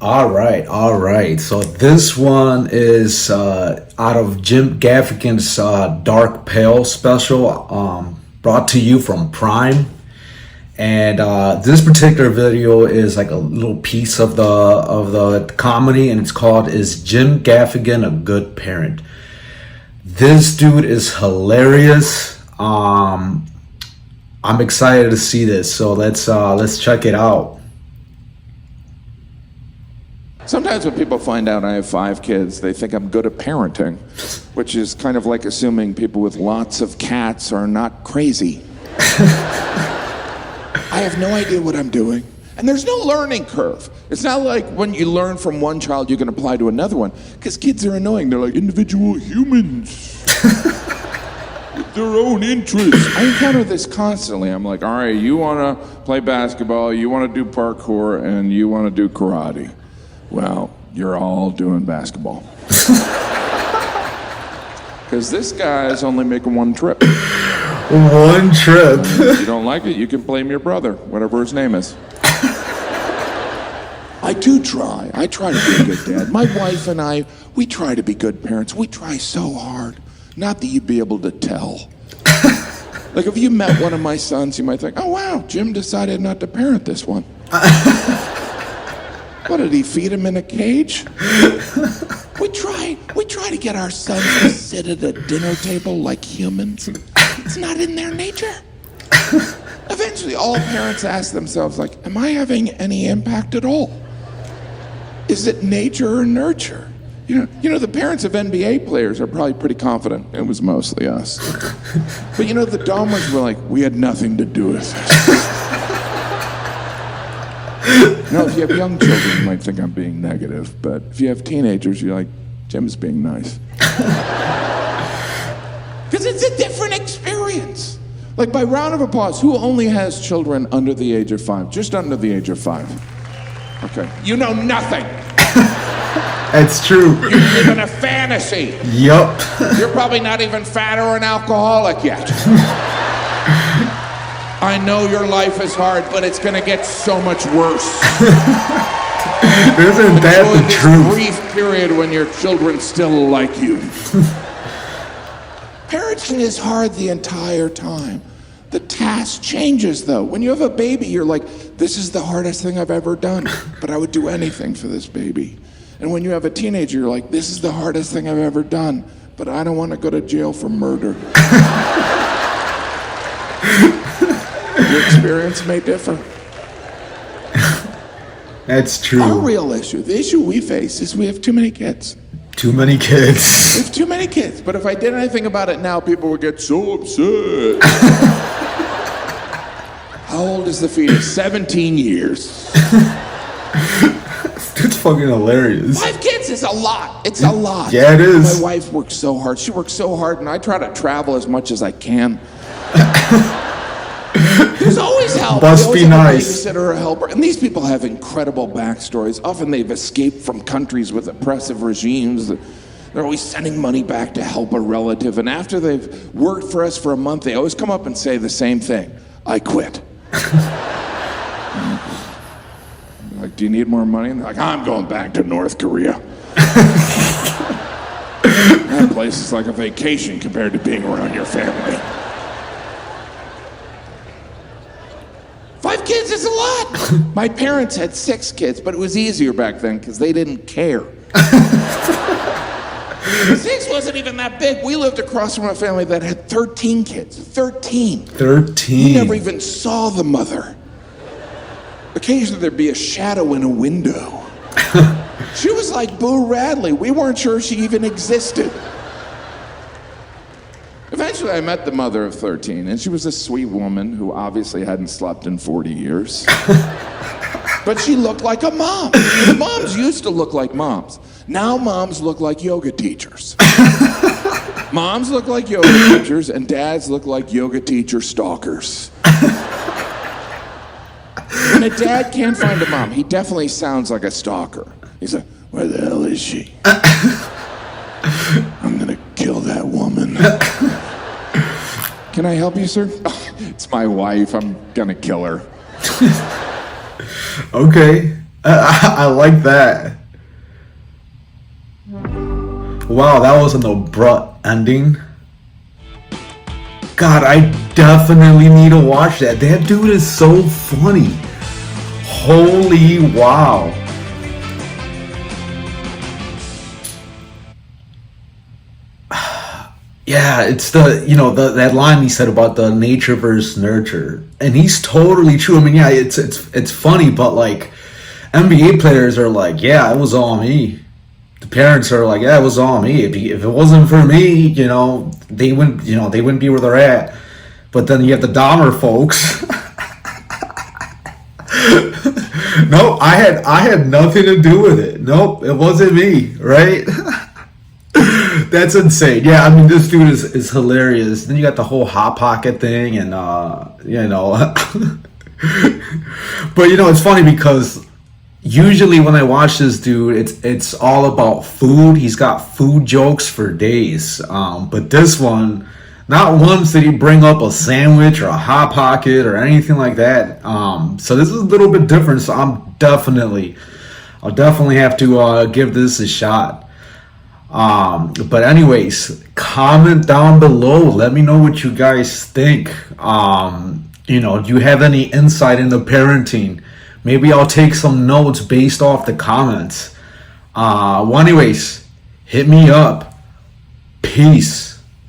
All right. So this one is out of Jim Gaffigan's Dark Pale special, brought to you from Prime. And this particular video is like a little piece of the comedy, and it's called "Is Jim Gaffigan a Good Parent?" This dude is hilarious. I'm excited to see this, so let's check it out. Sometimes when people find out I have 5 kids, they think I'm good at parenting, which is kind of like assuming people with lots of cats are not crazy. I have no idea what I'm doing, and there's no learning curve. It's not like when you learn from one child, you can apply to another one, because kids are annoying. They're like individual humans with their own interests. I encounter this constantly. I'm like, all right, you want to play basketball, you want to do parkour, and you want to do karate. Well, you're all doing basketball. Because this guy's only making one trip. One trip. If you don't like it, you can blame your brother, whatever his name is. I do try. I try to be a good dad. My wife and I, we try to be good parents. We try so hard. Not that you'd be able to tell. Like if you met one of my sons, you might think, oh wow, Jim decided not to parent this one. What, did he feed him in a cage? We try to get our sons to sit at a dinner table like humans. It's not in their nature. Eventually, all parents ask themselves, like, am I having any impact at all? Is it nature or nurture? You know, the parents of NBA players are probably pretty confident it was mostly us. But you know, the Dahmers were like, we had nothing to do with it. No, if you have young children, you might think I'm being negative, but if you have teenagers, you're like, Jim's being nice. Because it's a different experience. Like by round of applause, who only has children under the age of 5? Just under the age of 5. Okay. You know nothing. It's true. You live in a fantasy. Yup. You're probably not even fat or an alcoholic yet. I know your life is hard, but it's gonna get so much worse. Isn't that the truth? Brief period when your children still like you. Parenting is hard the entire time. The task changes though. When you have a baby, you're like, this is the hardest thing I've ever done, but I would do anything for this baby. And when you have a teenager, you're like, this is the hardest thing I've ever done, but I don't want to go to jail for murder. Your experience may differ. That's true. Our real issue, the issue we face, is we have too many kids. Too many kids. We have too many kids, but if I did anything about it now, people would get so upset. How old is the fetus? 17 years. It's fucking hilarious. 5 kids is a lot. It's a lot. Yeah, it is. My wife works so hard. She works so hard, and I try to travel as much as I can. There's always help. Must be nice. A babysitter or a helper. And these people have incredible backstories. Often they've escaped from countries with oppressive regimes. They're always sending money back to help a relative. And after they've worked for us for a month, they always come up and say the same thing. I quit. Like, do you need more money? And they're like, I'm going back to North Korea. That place is like a vacation compared to being around your family. 5 kids is a lot. My parents had 6 kids, but it was easier back then because they didn't care. 6 wasn't even that big. We lived across from a family that had 13 kids. 13. 13. We never even saw the mother. Occasionally there'd be a shadow in a window. She was like Boo Radley. We weren't sure she even existed. Eventually, I met the mother of 13, and she was a sweet woman who obviously hadn't slept in 40 years. But she looked like a mom. Moms used to look like moms. Now moms look like yoga teachers. Moms look like yoga teachers, and dads look like yoga teacher stalkers. When a dad can't find a mom, he definitely sounds like a stalker. He's like, where the hell is she? I'm gonna kill that woman. Can I help you, sir? Oh, it's my wife. I'm gonna kill her. Okay. I like that. Wow, that was an abrupt ending. God, I definitely need to watch that. That dude is so funny. Holy wow. Yeah, it's that line he said about the nature versus nurture, and he's totally true. I mean, yeah, it's funny, but like NBA players are like, yeah, it was all me. The parents are like, yeah, it was all me. If it wasn't for me, they wouldn't be where they're at. But then you have the Dahmer folks. Nope, I had nothing to do with it. Nope, it wasn't me, right? That's insane. Yeah, I mean, this dude is hilarious. Then you got the whole hot pocket thing, and but it's funny because usually when I watch this dude, it's all about food. He's got food jokes for days. But this one, not once did he bring up a sandwich or a hot pocket or anything like that. So this is a little bit different. So I'll definitely have to give this a shot. But anyways, comment down below. Let me know what you guys think. Do you have any insight into parenting? Maybe I'll take some notes based off the comments. Well, anyways, hit me up. Peace.